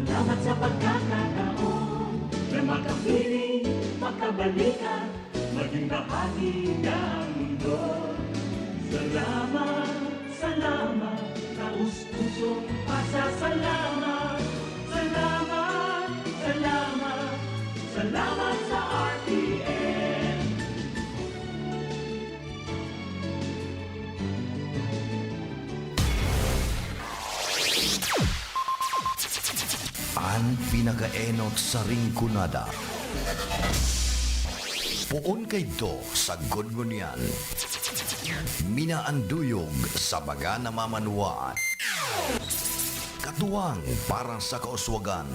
Salamat sa pagkakataon na makapiling, makabalikan, maging bahagi ng mundo. Salamat, salamat, taus-pusong pasasalamat. Salamat, salamat, salamat sa RTN. Ang pinakaenot sa ringkunada. Puon kay do sa gudgunyan. Minaanduyog sa baga na mamanuan. Katuwang para sa kauswagan.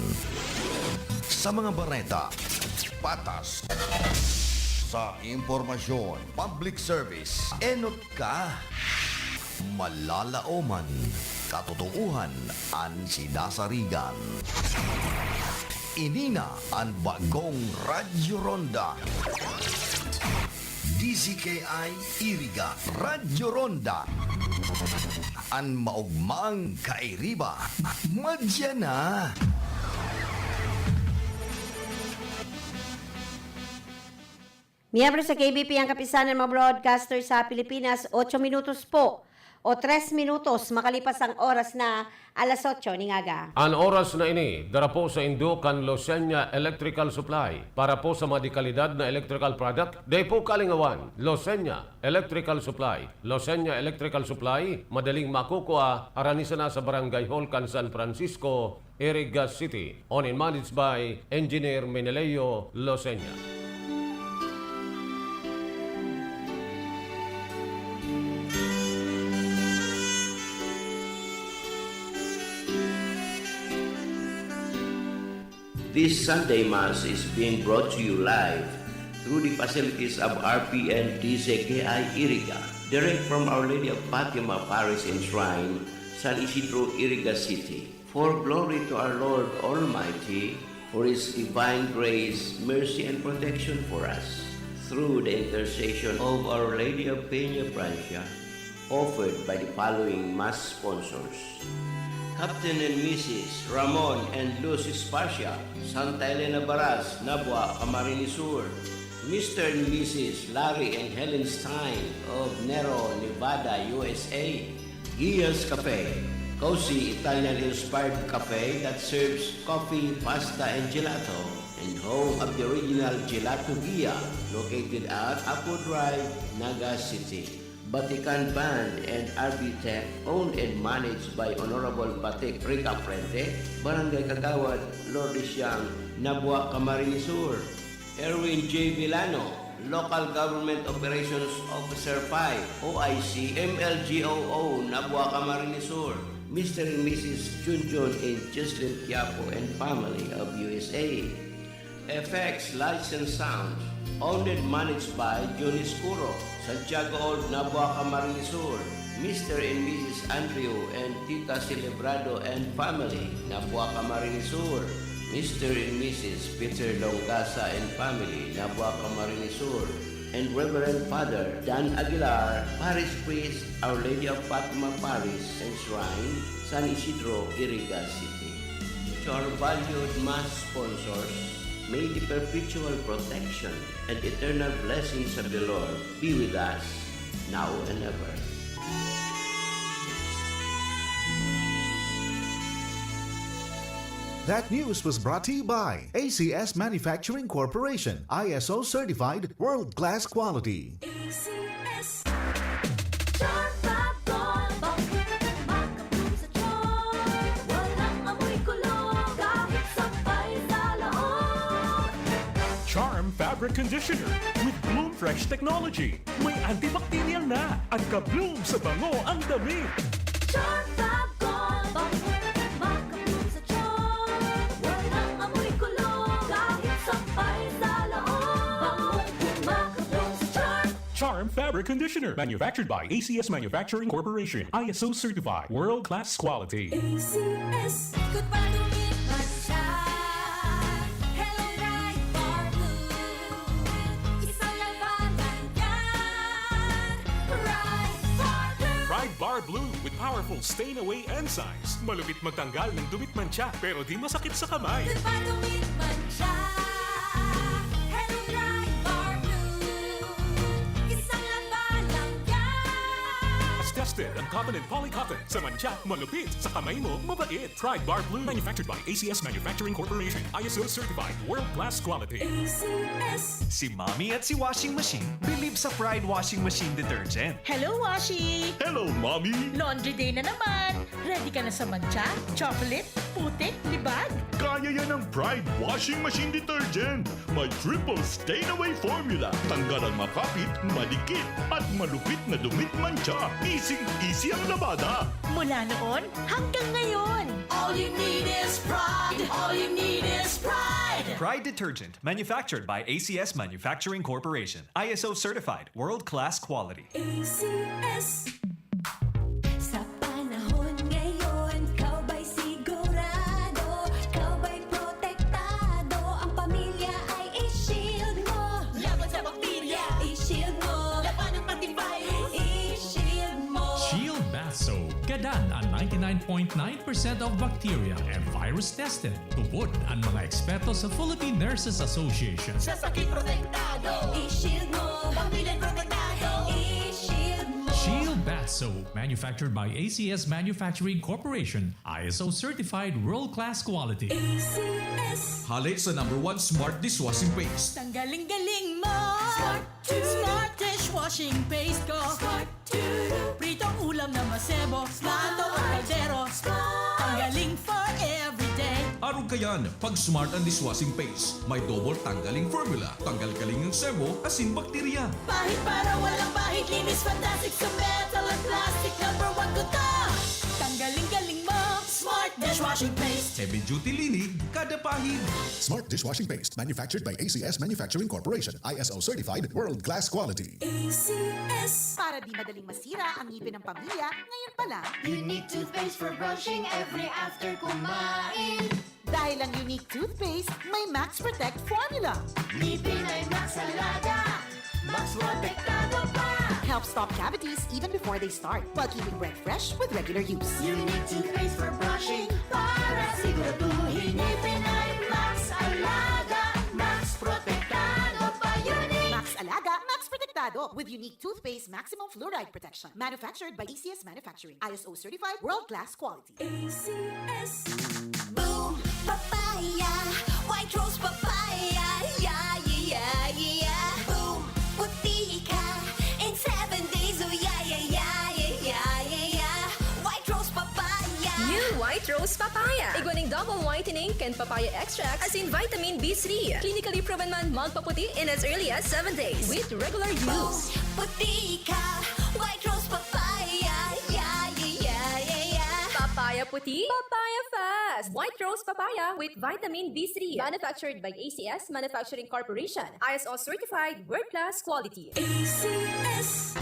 Sa mga bareta, patas. Sa impormasyon, public service, enot ka. Malalaoman, katotohan ang sinasarigan. Inina ang bagong Radyo Ronda. DZKI Iriga Radyo Ronda. Ang maugmang kairiba. Madya na. Miyembro sa KBP ang kapisanan ng mga broadcaster sa Pilipinas, 8 minutos po o 3 minutos makalipas ang oras na alas 8 ng aga. Ang oras na ini, dara po sa Indukan Losenya Electrical Supply para po sa madikalidad na electrical product. Day po kalingawan, Losenya Electrical Supply. Losenya Electrical Supply, madaling makukuha, aranisa na sa Barangay Holcan, San Francisco, Iriga City. Owned and managed by Engineer Meneleo Losenya. This Sunday Mass is being brought to you live through the facilities of RPN DZKI Iriga, direct from Our Lady of Fatima Parish and Shrine, San Isidro, Iriga City. For glory to our Lord Almighty, for His divine grace, mercy, and protection for us, through the intercession of Our Lady of Peña Francia, offered by the following Mass sponsors: Captain and Mrs. Ramon and Luz Esparcia, Santa Elena Baras, Nabua, Camarines Sur. Mr. and Mrs. Larry and Helen Stein of Nero, Nevada, USA. Gia's Cafe, cozy Italian-inspired cafe that serves coffee, pasta, and gelato, and home of the original Gelato Gia, located at Apo Drive, Naga City. Vatican Band and RB Tech, owned and managed by Honorable Batik Rica Frente, Barangay Kagawad, Lordesiang, Nabua, Camarines Sur. Erwin J. Villano, Local Government Operations Officer 5, OIC, MLGOO, Nabua, Camarines Sur. Mr. and Mrs. Junjun and Jocelyn Quiapo and family of USA. FX Lights and Sounds, owned and managed by Johnny Scuro, Santiago Old, Nabua, Camarines Sur. Mr. and Mrs. Andrew and Tita Celebrado and family, Nabua, Camarines Sur. Mr. and Mrs. Peter Longasa and family, Nabua, Camarines Sur. And Reverend Father Dan Aguilar, Parish Priest, Our Lady of Fatima Parish and Shrine, San Isidro, Iriga City. To our valued Mass sponsors, may the perpetual protection and eternal blessings of the Lord be with us, now and ever. That news was brought to you by ACS Manufacturing Corporation, ISO certified world-class quality. ACS. Charm makabloom sa charm. Walang amoy kulog kahit sabay sa laon. Charm Fabric Conditioner with Bloom Fresh Technology. May antibacterial na at ka-bloom sa bango ang damit. Charm makabloom sa charm. Walang amoy kulog kahit sabay sa laon. Makabloom sa charm. Charm Fabric Conditioner. Manufactured by ACS Manufacturing Corporation. ISO certified world-class quality. ACS. Good pa lumipas siya. Hello, right for blue. Isang labanan yan. Right for blue. Ride Bar Bar Blue with powerful stain-away enzymes. Malupit magtanggal ng dumit mancha pero di masakit sa kamay. Di ba dumit man siya? Hello, Pride Bar Blue. Isang laban lang yan. As tested ang cotton and polycotton. Sa mancha, malupit. Sa kamay mo, mabait. Pride Bar Blue. Manufactured by ACS Manufacturing Corporation. ISO certified. World-class quality. ACS. Si Mommy at si Washing Machine believe sa Pride Washing Machine Detergent. Hello, Washi! Hello, Mommy! Laundry day na naman! Ready ka na sa mancha, chocolate, putik, libag? Kaya yan ang Pride Washing Machine Detergent. May triple stain-away formula. Tanggal ang makapit, madikit, at malupit na dumit mancha. Easy ang labada. Mula noon hanggang ngayon! All you need is pride. All you need is pride. Pride Detergent, manufactured by ACS Manufacturing Corporation. ISO certified, world-class quality. ACS. Sa panahon ngayon, kau ba'y sigurado? Kau ba'y protektado? Ang pamilya ay i-shield mo. Laban sa bakterya, i-shield mo. Laban ng pati virus, i-shield mo. Shield Bath Soap. Gadan ang 99.9% of bacteria and virus tested. Tubod ang mga eksperto sa Philippine Nurses Association. Sa sakit protektado, i-shield mo. Pamilya protektado, i-shield mo. Shield Bath Soap, manufactured by ACS Manufacturing Corporation. ISO certified world-class quality. ACS. Hali sa #1 Smart Dishwashing Paste. Tanggaling-galing mo! Smart to- Smart dishwashing paste ko! Smart to Pritong ulam na masebo, plato o kaldero. Tanggaling for everyday. Arog kayan, pag Smart ang Dishwashing Paste, may double tanggaling formula. Tanggal galing ng sebo, asin bakterya. Pahit para walang pahit, linis fantastic sa metal at plastic. #1 ko to! Tanggaling-galing mo! Smart dishwashing paste! Heavy duty linig, kada pahid. Smart Dishwashing Paste, manufactured by ACS Manufacturing Corporation. ISO certified, world-class quality. ACS. Para di madaling masira ang ngipin ng pamilya, ngayon pa lang. Unique toothpaste for brushing every after kumain. Dahil ang unique toothpaste, may Max Protect formula. Ngipin ay Max Alaga. Max protektado pa. Helps stop cavities even before they start, while keeping breath fresh with regular use. Unique toothpaste for brushing para siguraduhin ngipin ay Max Alaga. Max protektado pa. Unique. Max Alaga, Max Protectado with unique toothpaste maximum fluoride protection. Manufactured by ACS Manufacturing. ISO certified world-class quality. ACS. Boom, papaya, white rose papaya, yeah, yeah, yeah. Boom, puti ka in 7 days, oh yeah, yeah, yeah, yeah, yeah, yeah. White rose papaya. New White Rose Papaya. Iguaning double whitening and papaya extract as in vitamin B3. Clinically proven man magpaputi in as early as 7 days with regular Boom, use. puti ka, white rose papaya, yeah, yeah, yeah, yeah, yeah. Papaya puti, papaya fast. White Rose Papaya with vitamin B3. Manufactured by ACS Manufacturing Corporation. ISO certified world-class quality. ACS.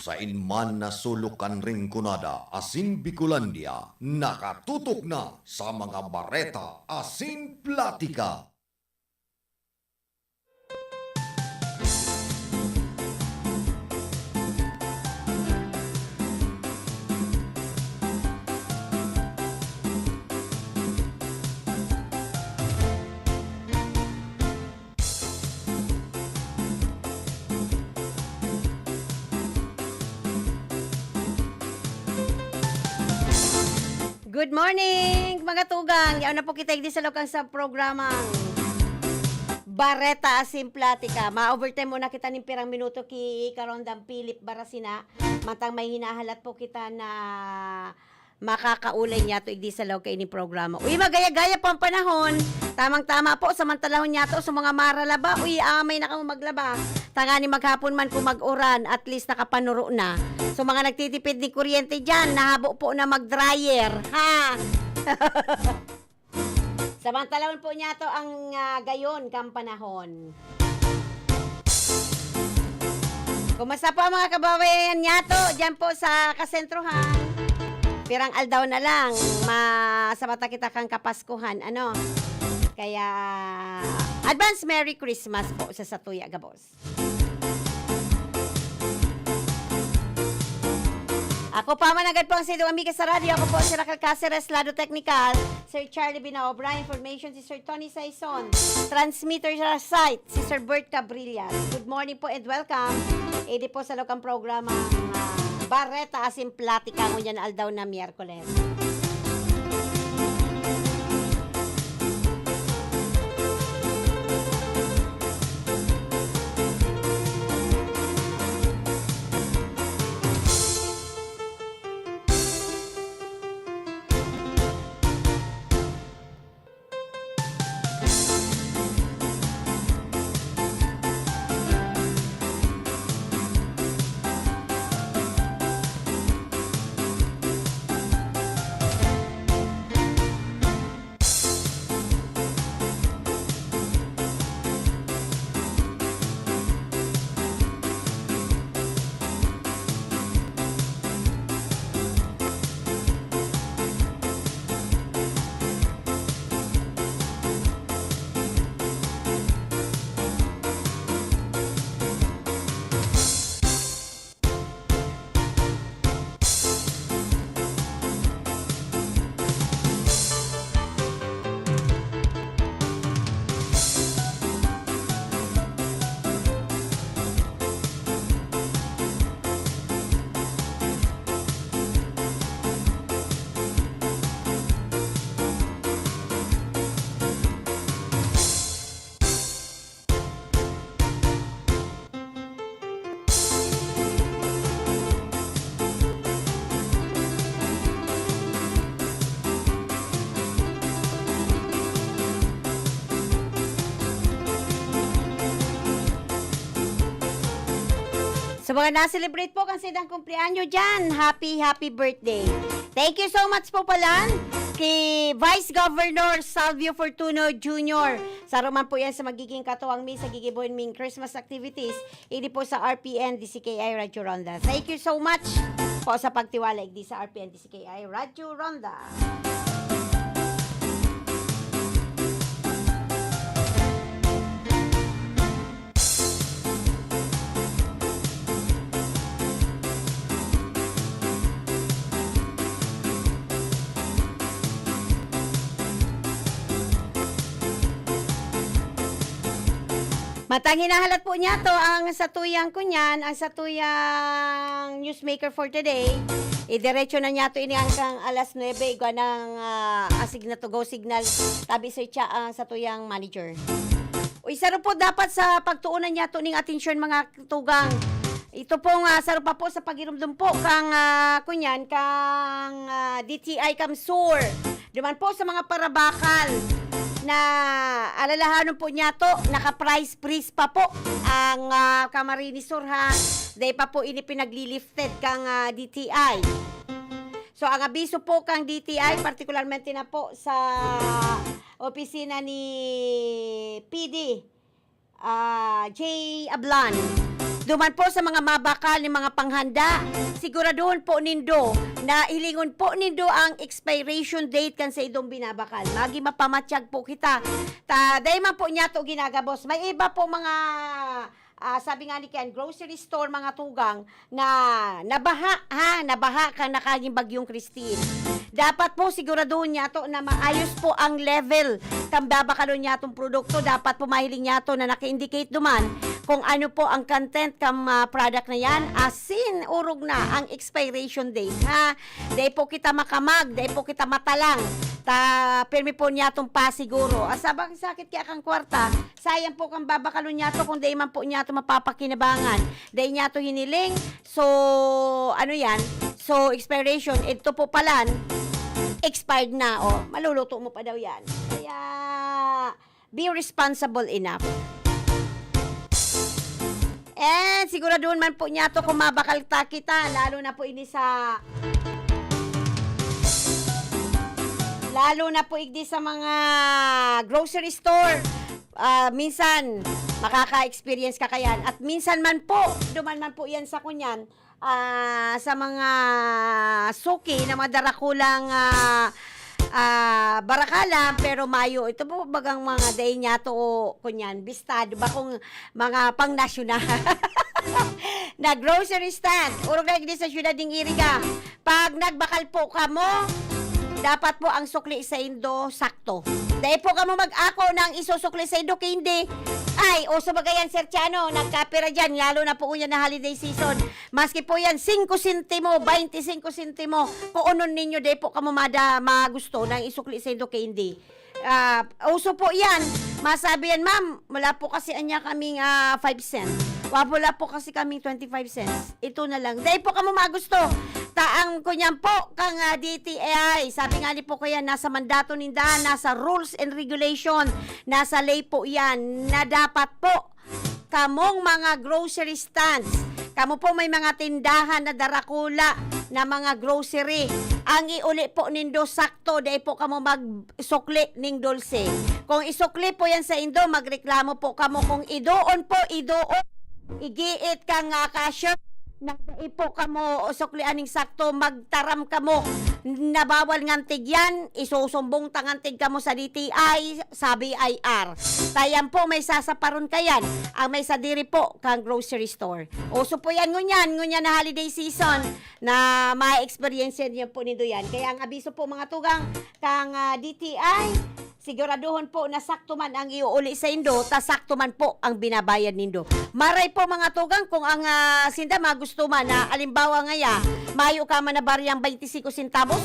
Sa inman na sulukan ring kunada, asin Bicolandia, nakatutok na sa mga bareta, asin platika. Good morning, mga tugang. Yaw na po kita hindi sa lokang sa programang Bareta Asim Platica. Ma-overtime muna kita ng pirang minuto ki Karondang Philip Barasina. Matang may hinahalat po kita na makakaulay niya to igdi sa law kay ni programa. Uy, magaya-gaya po ang panahon. Tamang-tama po, samantalahon niya to sa mga maralaba. Uy, may nakamu maglaba. Tangani maghapon man kung mag-uran, at least nakapanuro na. So mga nagtitipid ni kuryente dyan, nahabo po na mag-dryer. Ha? Samantalahon po niya to ang gayon kang panahon. Kumusta po ang mga kababayan niya to dyan po sa kasentrohan? Pirang aldaw na lang, masabata kita kang kapaskuhan, ano? Kaya, advance Merry Christmas po sa Satuya Gabos. At Ako pa managad po ang Sido Amiga sa radyo. Ako po si Raquel Cáceres, Lado Technical. Sir Charlie Binao, Brian Information, si Sir Tony Saison. Transmitter sa site, si Sir Bert Cabrillas. Good morning po and welcome. Edi po sa lokang programa Barreta Asin Platica ngunyan aldaw na Miyerkules. Sa mga na-celebrate po kasi ng kumpleanyo dyan, happy birthday. Thank you so much po pala kay Vice Governor Salvio Fortuno Jr. Saruman po yan sa magiging katuwang May sa gigibuhin ming Christmas activities. Hindi po sa RPN DCKI Radyo Ronda. Thank you so much po sa pagtiwala di sa RPN DCKI Radyo Ronda. Matang hinahalat po niya to ang satuyang kunyan, ang satuyang newsmaker for today. Idiretso na niya to ini hanggang alas 9, igwa ng asigna to go signal. Tabi sa siya ang satuyang manager. O isaro po dapat sa pagtuunan niya to ning atensyon mga tugang. Ito pong saro pa po sa pagirumdum po kang kunyan, kang DTI Kamsur. Duman po sa mga parabakal na alalahanon po niya to, naka-price freeze pa po ang Camarines Sur ha. Dahil pa po ini pinaglilifted kang DTI. So ang abiso po kang DTI, particularmente na po sa opisina ni PD J. Ablan. Duman po sa mga mabakal ni mga panghanda, siguraduhon po nindo na ilingon po nindo ang expiration date kan sa idong binabakal. Magi mapamatsyag po kita. Dahil man po niya to ginagabos. May iba po mga sabi nga ni Ken, grocery store mga tugang na nabaha kang nakaging bagyong Christine. Dapat po siguraduhin niya to na maayos po ang level kang babakalon niya tong produkto. Dapat po mahiling niya to na naka-indicate duman kung ano po ang content kam product na yan, asin urog na ang expiration date ha. Dahil po kita makamag, dahil po kita matalang. Permi po niya itong pasiguro. Asabang sakit kaya kang kwarta, sayang po kang babakalon niya to kung dahil man po niya to mapapakinabangan. Dahil niya to hiniling, so ano yan, so expiration, ito po palan, expired na, maluluto mo pa daw yan. Kaya, be responsible enough. And siguraduhin man po niya to kung mabakalta kita, lalo na po ini sa mga grocery store. Minsan makaka-experience ka kayan at minsan man po duman man po yan sa kunyan sa mga suki na madarakulang barakala pero mayo ito po bagang mga day niya to kunyan bistado ba kung mga pang nasyonal na grocery stand urog lagi sa syudad ng Iriga Pag nagbakal po kamo, dapat po ang sukli sa Indo sakto. Dahil po kamo mag-ako ng isusukli sa Indo hindi. Ay, uso ba yan, Sir Chano? Nagkapira dyan, lalo na po yan na holiday season. Maski po yan, 5 sentimo, 25 sentimo. Kung unon ninyo, dahil po kamo magusto ng isukli sa Indo hindi. Uso po yan. Masabi yan, ma'am, wala po kasi anya kaming 5 cents. Wala po kasi kaming 25 cents. Ito na lang. Dahil po kamo magusto. Taang kunyan po kang DTI. Sabi nga ni po kaya nasa mandato ninda, nasa rules and regulation, nasa lay po yan na dapat po kamong mga grocery stands. Kamo po may mga tindahan na darakula na mga grocery. Ang iuli po nindo sakto dahil po kamo magsukli ning dulce. Kung isukli po yan sa Indo, magreklamo po kamo. Kung idoon po, idoon. Igiit ka nga cashier. Nagdaipo kamo suklian ning sakto, magtaram kamo nabawal ngantig yan, isusumbong tangantig kamo sa DTI, sabi IR. Tayan po may sasaparon kayan, ang may sadiri po kang grocery store. Uso po yan ngunyan na holiday season na ma-experience niyo po nindo yan. Kaya ang abiso po mga tugang kang DTI, siguraduhon po na sakto man ang iuuli sa Indo, ta sakto man po ang binabayad nindo. Maray po mga tugang kung ang sinda magusto man na alimbawa ngaya, mayo ka man na bariyang 25 centavos,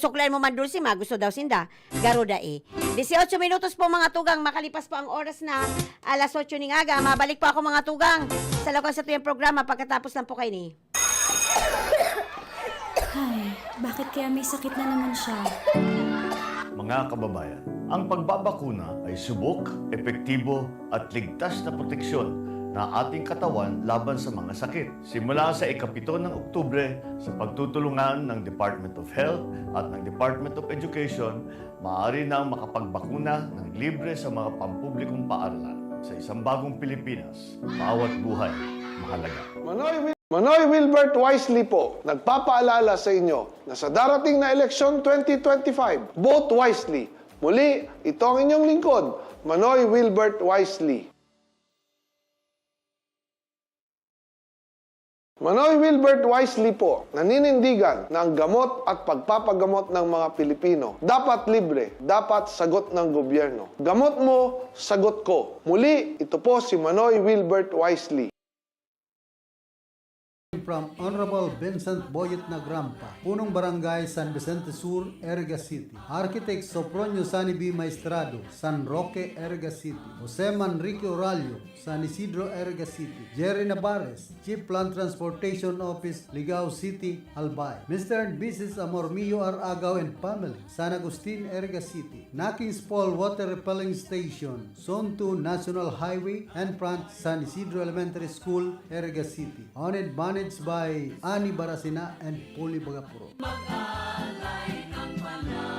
suklan mo man dulce, magusto daw sinda. Garuda 18 minutos po mga tugang, makalipas po ang oras na alas 8 ning aga. Mabalik po ako mga tugang sa lakon sa tuyang programa pagkatapos lang po kayo ni. Ay, bakit kaya may sakit na naman siya? Mga kababayan, ang pagbabakuna ay subok, epektibo at ligtas na proteksyon na ating katawan laban sa mga sakit. Simula sa ika-7 ng Oktubre, sa pagtutulungan ng Department of Health at ng Department of Education, maaari na makapagbakuna ng libre sa mga pampublikong paaralan. Sa isang bagong Pilipinas, bawat buhay mahalaga. Manoy Wilbert Wisely po, nagpapaalala sa inyo na sa darating na eleksyon 2025, vote wisely. Muli, ito ang inyong lingkod, Manoy Wilbert Wisely. Manoy Wilbert Wisely po, naninindigan na ang gamot at pagpapagamot ng mga Pilipino dapat libre, dapat sagot ng gobyerno. Gamot mo, sagot ko. Muli, ito po si Manoy Wilbert Wisely. From Honorable Vincent Boyet Nagrampa, Punong Barangay San Vicente Sur, Erga City. Architect Sopronio Sani B. Maestrado, San Roque, Erga City. Jose Manrique Oralio, San Isidro, Erga City. Jerry Navarez, Chief Plant Transportation Office, Ligao City, Albay. Mr. and Mrs. Amormillo R. Agaw and family, San Agustin, Erga City. Nakings Fall Water Repelling Station, Zone 2 National Highway and front San Isidro Elementary School, Erga City. Honored managed by Ani Barasina and Poli Bagapuro. Mag-alay ng panalangin.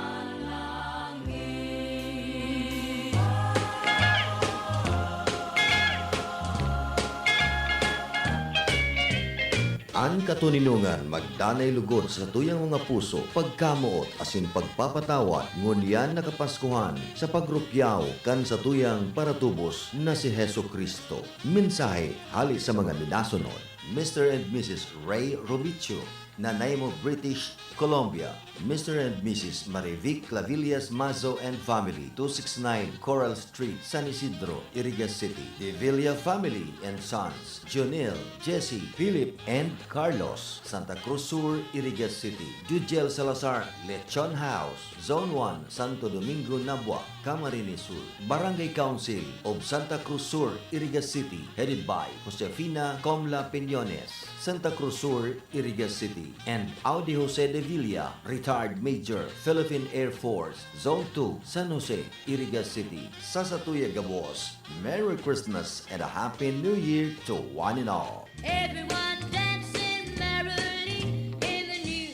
Ang katuninungan magdanay lugod sa tuyang mga puso, pagkamuot asin pagpapatawad, ngunyan nakapaskuhan sa pagrupyaw kan sa tuyang paratubos na si Heso Kristo. Mensahe hali sa mga minasunod. Mr. and Mrs. Ray Robicho, Nanay mo British Columbia. Mr. and Mrs. Marivic Clavillas Mazo and family, 269 Coral Street, San Isidro, Iriga City. De Villa family and sons, Jonel, Jesse, Philip, and Carlos, Santa Cruz Sur, Iriga City. Jujel Salazar, Lechon House, Zone 1, Santo Domingo, Nabua, Camarines Sur. Barangay Council of Santa Cruz Sur, Iriga City, headed by Josefina Comla Piñones, Santa Cruz Sur, Iriga City. And Audi Jose de Villa, retired Major, Philippine Air Force, Zone 2, San Jose, Iriga City. Sasatuya Gabos, Merry Christmas and a Happy New Year to one and all. Everyone dancing merrily in the new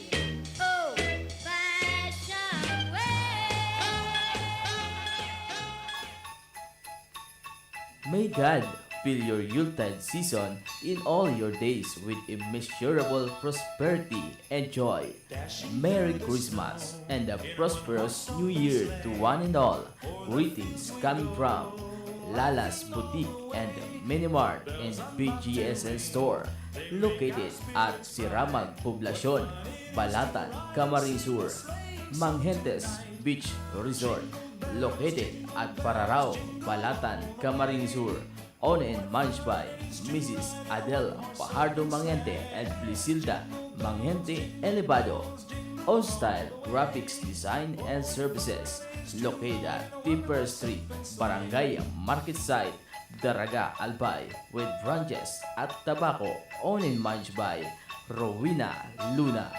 old-fashioned way. May God fill your Yuletide season in all your days with immeasurable prosperity and joy. Merry Christmas and a prosperous New Year to one and all. Greetings coming from Lala's Boutique and Minimart and BGSN Store. located at Siramag Poblacion, Balatan, Camarines Sur. Manghentes Beach Resort, located at Pararao, Balatan, Camarines Sur. Owned and managed by Mrs. Adele Fajardo Manghente and Blisilda Manghente Elevado. On Style Graphics Design and Services, located at Tipper Street, Barangay Market Site, Daraga, Albay, with branches at Tabaco. Owned and managed by Rowena Luna.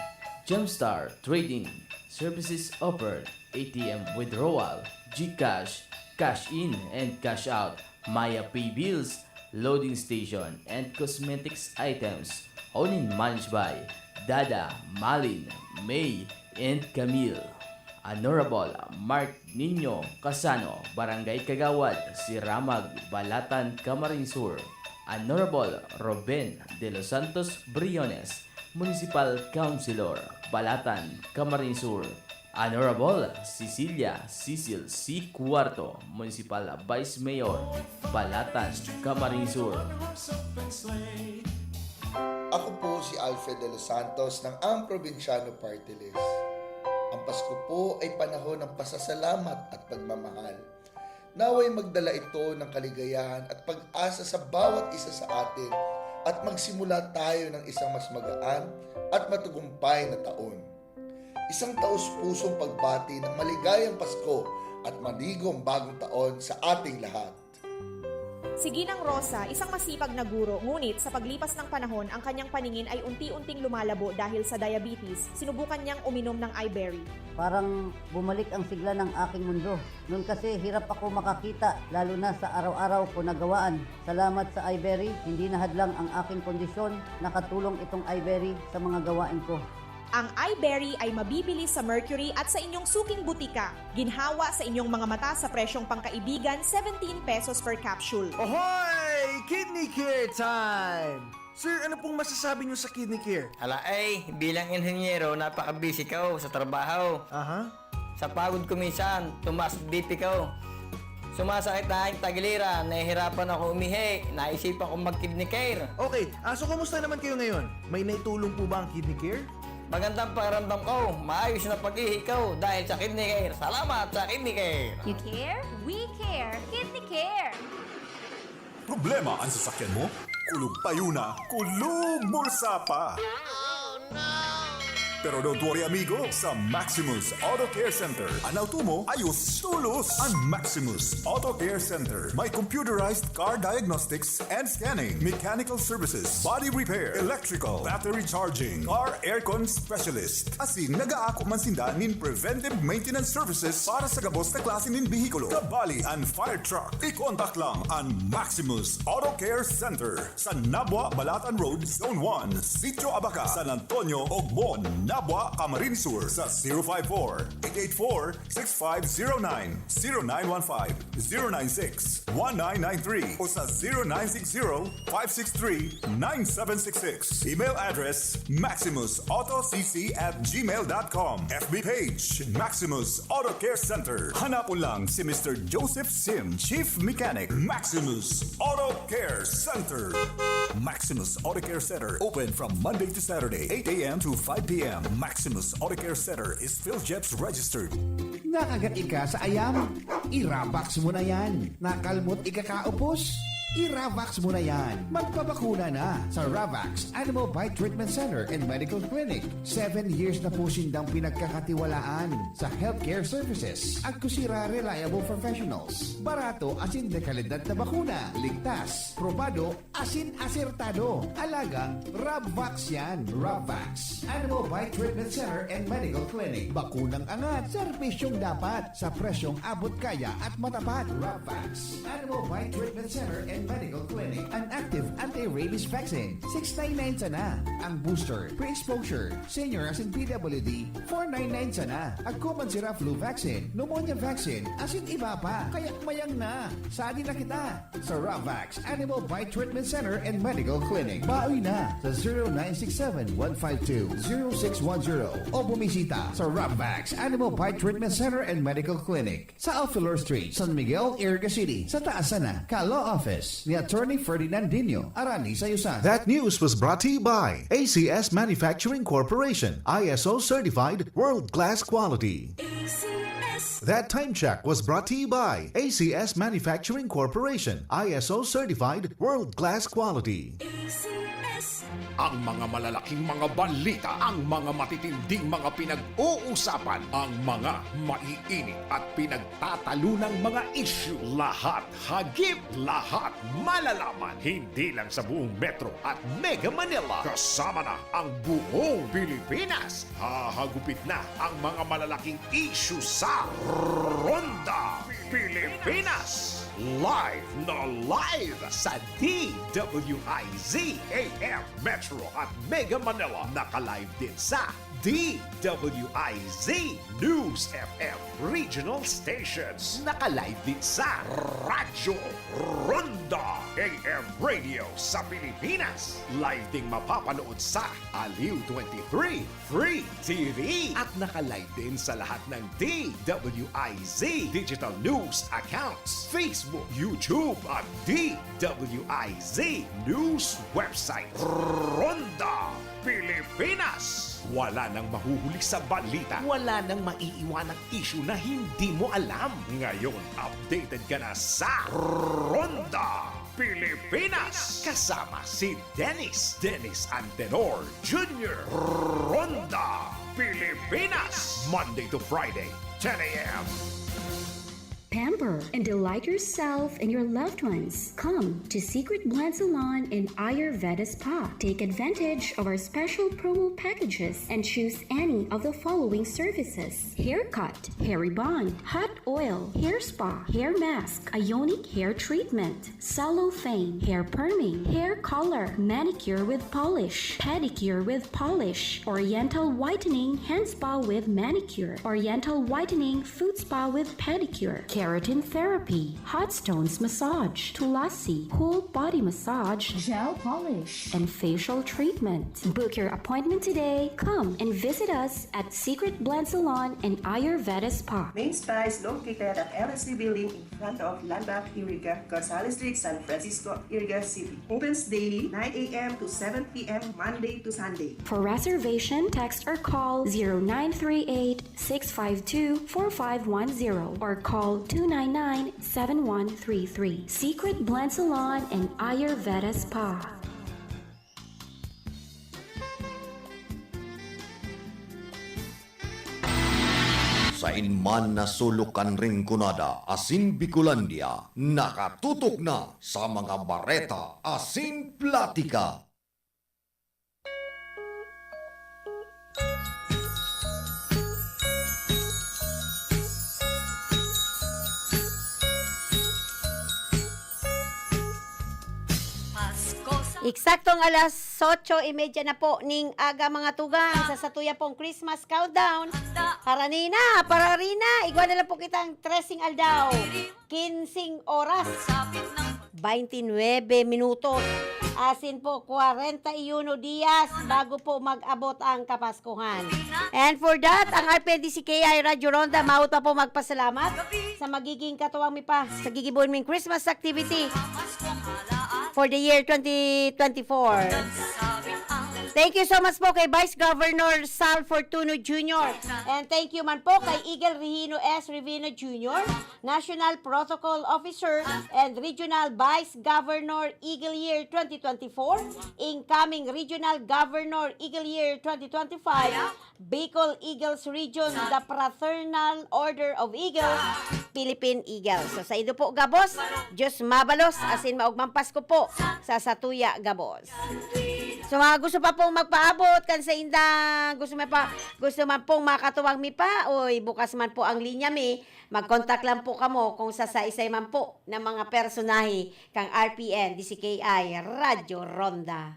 Gemstar Trading Services offered ATM withdrawal, GCash, cash in and cash out, Maya Pay Bills, loading station, and cosmetics items. Owned and managed by Dada, Malin, May, and Camille. Honorable Mark Nino Casano, Barangay Kagawad, Siramag, Balatan, Camarines Sur. Honorable Ruben de los Santos Briones, Municipal Councilor, Balatan, Camarines Sur. Honorable Cecilia Cecil C. Cuarto, Municipal Vice Mayor, Balatan, Camarines Sur. Ako po si Alfred de los Santos ng Ang Probinsyano Party List. Ang Pasko po ay panahon ng pasasalamat at pagmamahal. Naway magdala ito ng kaligayahan at pag-asa sa bawat isa sa atin at magsimula tayo ng isang mas magaan at matagumpay na taon. Isang taus-pusong pagbati ng maligayang Pasko at maligong bagong taon sa ating lahat. Si Ginang Rosa, isang masipag na guro, ngunit sa paglipas ng panahon, ang kanyang paningin ay unti-unting lumalabo dahil sa diabetes. Sinubukan niyang uminom ng iBerry. Parang bumalik ang sigla ng aking mundo. Noon kasi hirap ako makakita, lalo na sa araw-araw ko na gawaan. Salamat sa iBerry, hindi nahadlang ang aking kondisyon. Nakatulong itong iBerry sa mga gawain ko. Ang iBerry ay mabibili sa Mercury at sa inyong suking butika. Ginhawa sa inyong mga mata sa presyong pangkaibigan, 17 pesos per capsule. Ahoy! Kidney Care time! Sir, ano pong masasabi niyo sa Kidney Care? Ala bilang inhenyero, napaka-busy ko sa trabaho. Sa pagod ko minsan, tumaas BP ko. Sumasakit na aking tagiliran, nahihirapan ako umihi, naisipan kong mag-Kidney Care. Okay, so kumusta naman kayo ngayon? May naitulong po ba ang Kidney Care? Magandang pakiramdam ko, maayos na pag-ihi ko dahil sa Kidney Care. Salamat sa Kidney Care. You care? We care. Kidney Care. Problema ang sasakyan mo? Kulog tayo na, kulog bulsa pa! Pero don't worry amigo, sa Maximus Auto Care Center, ang auto mo ayos tulos. Ang Maximus Auto Care Center may computerized car diagnostics and scanning, mechanical services, body repair, electrical, battery charging, car aircon specialist. Asin nag-aako man sinda nin preventive maintenance services para sa gabos na klase nin bihikulo, kabali and fire truck. I-contact lang ang Maximus Auto Care Center sa Nabwa, Balatan Road, Zone 1, Sitio Abaca, San Antonio, Ogmon, Nabwa, Camarines Sur sa 054-884-6509, 0915-096-1993 o sa 0960-563-9766. Email address maximusautocc@gmail.com. FB page Maximus Auto Care Center. Hanapon lang si Mr. Joseph Sim, Chief Mechanic, Maximus Auto Care Center. Maximus Auto Care Center open from Monday to Saturday, 8 a.m. to 5 p.m. Maximus Auto Care Center is PhilJeps registered. Nakagat ka sa ayam? Irabax mo na yan. Nakalmot ikakaupos? I-Ravax mo na yan. Magpabakuna na sa Ravax Animal Bite Treatment Center and Medical Clinic. 7 years na po sindang pinagkakatiwalaan sa healthcare services at kusira reliable professionals. Barato asin de kalidad na bakuna. Ligtas, probado, asin asertado. Alagang Ravax yan. Ravax Animal Bite Treatment Center and Medical Clinic. Bakunang angat, serbisyong dapat sa presyong abot kaya at matapat. Ravax Animal Bite Treatment Center and Medical Clinic. An active anti-rabies vaccine, 699 sana. Ang booster, pre-exposure, senior as in PWD, 499 sana. Agkuman sira flu vaccine, pneumonia vaccine, asin iba pa. Kaya't mayang na. Saan na kita? Sa Ravax Animal Bite Treatment Center and Medical Clinic. Baoy na sa 0967-152-0610 o bumisita sa Ravax Animal Bite Treatment Center and Medical Clinic sa Alfilor Street, San Miguel, Iriga City, sa taas na, Ka Law Office. Services ni Attorney Ferdinandinho Arani Sayusan. That news was brought to you by ACS Manufacturing Corporation, ISO certified world-class quality. That time check was brought to you by ACS Manufacturing Corporation, ISO certified world-class quality. Ang mga malalaking mga balita, ang mga matitinding mga pinag-uusapan, ang mga maiinit at pinagtatalunang mga issue. Lahat hagip, lahat malalaman. Hindi lang sa buong Metro at Mega Manila. Kasama na ang buong Pilipinas. Hahagupit na ang mga malalaking issue sa Ronda Pilipinas. Live na live sa DWIZ AM Metro at Mega Manila. Naka-live din sa DWIZ News FM Regional Stations. Naka-live din sa Radyo Ronda AM Radio sa Pilipinas. Live ding mapapanood sa Aliw 23 Free TV. At naka-live din sa lahat ng DWIZ Digital News accounts, Facebook, YouTube at DWIZ News website. Ronda Pilipinas. Wala nang mahuhuli sa balita. Wala nang maiiwanang issue na hindi mo alam. Ngayon, updated ka na sa Ronda Pilipinas. Kasama si Dennis Antenor Jr. Ronda Pilipinas. Monday to Friday, 10 a.m. Pamper and delight yourself and your loved ones. Come to Secret Blend Salon in Ayurveda Spa. Take advantage of our special promo packages and choose any of the following services: haircut, hair rebond, hot oil, hair spa, hair mask, ionic hair treatment, cellophane, hair perming, hair color, manicure with polish, pedicure with polish, oriental whitening hand spa with manicure, oriental whitening foot spa with pedicure, keratin therapy, hot stones massage, tulasi, whole body massage, gel polish, and facial treatment. Book your appointment today. Come and visit us at Secret Blend Salon and Ayurveda Spa. Main Spa is located at LSC Building in front of Landmark Iriga, Gonzales Street, San Francisco, Iriga City. Opens daily 9 a.m. to 7 p.m. Monday to Sunday. For reservation, text or call 0938-652-4510 or call 299-7133. Secret Blend Salon and Ayurveda Spa. Sa inman na sulukan ring kunada, asin Bicolandia, nakatutok na sa mga bareta, asin platika. Eksaktong alas 8:30 na po ning aga mga tugang sa satuya pong Christmas countdown. Haranina, pararina, igwa na lang po kitang tracing aldaw. 15 oras, 29 minutos. Asin po, 41 dias bago po mag-abot ang Kapaskuhan. And for that, ang RPNDCKI Radio Ronda, maut pa po magpasalamat sa magiging katuwang mi pa sa gigibon ming Christmas activity for the year 2024. Thank you so much po kay Vice Governor Sal Fortuno Jr. And thank you man po kay Eagle Regino S. Rivino Jr., National Protocol Officer and Regional Vice Governor Eagle Year 2024, Incoming Regional Governor Eagle Year 2025, Bicol Eagles Region, the Fraternal Order of Eagles, Philippine Eagles. So sa ido po gabos, Diyos mabalos, asin maugmang Pasko po sa Satuya Gabos. So mga gusto pa pong magpaabot kan sa indang gusto man pong makatuwang mi pa oy bukas man po ang linya mi, mag-contact lang po kamo kung sa isa man po ng mga personahe kang RPN DCKI Radio Ronda.